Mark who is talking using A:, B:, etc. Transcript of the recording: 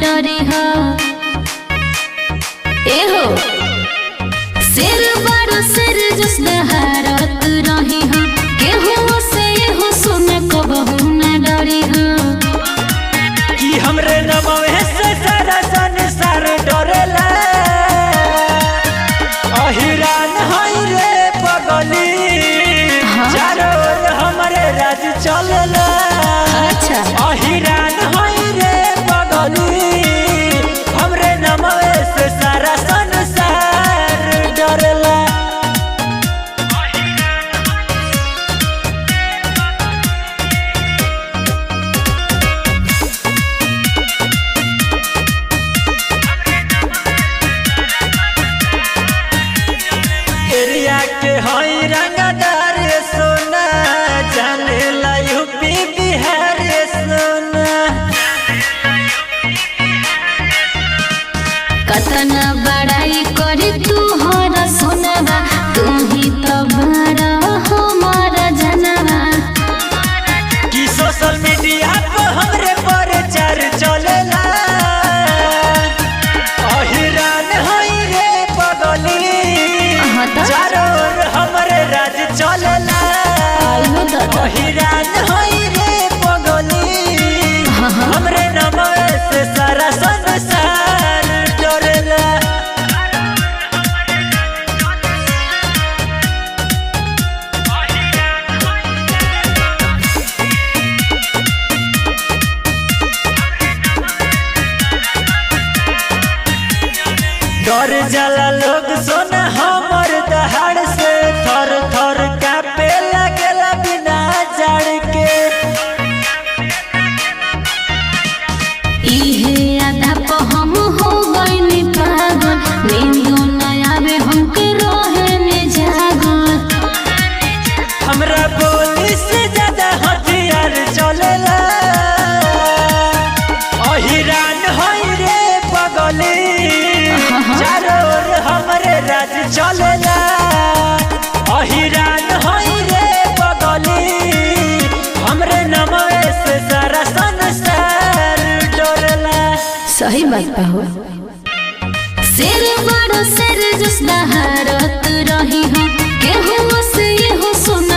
A: डरे हो एहो सिर बड़ सिर जस दहारत रही हो केहू से एहो सुन कबहू न डरे हो
B: कि हमरे नमवे से सारा संसार डरेला अहिरान हई रे पगली चारों ओर हमरे राज चलेला
A: अच्छा
B: अहिरान हई रे पगली हमरे नमवे से सारा संसार डरेला। एरिया के हई रंगदार सोना जाने ला यूपी बिहार सोना
A: कतना बड़ाई करी तू हरा सुनवा तू ही तो बड़ा हमारा जनवा
B: कि सोशल मीडिया पे हमरे प्रचार चलेला अहिरान हई रे पगली चारों ओर हमरे राज चलेला अहिरान हई रे पगली हमरे नमवे से सारा संसार डरेला। डर जाला लोग सोना हमर दहाड़ से थर थर कापे लगेला बिना जड़ के
A: इहे आधा पे हम हो गइनी पागल नींदो न आवे हमके रहे ने जागल
B: हमरा बोली से ज्यादा हथियार चलेला अहिरान हई रे पगली चारों ओर हमरे राज चलेला अहिरान हई रे पगली हमरे नमवे से सारा संसार डरेला।
A: सही बात बा हो सिर बड़ सिर जस दहारत रही हो केहू से एहो सुन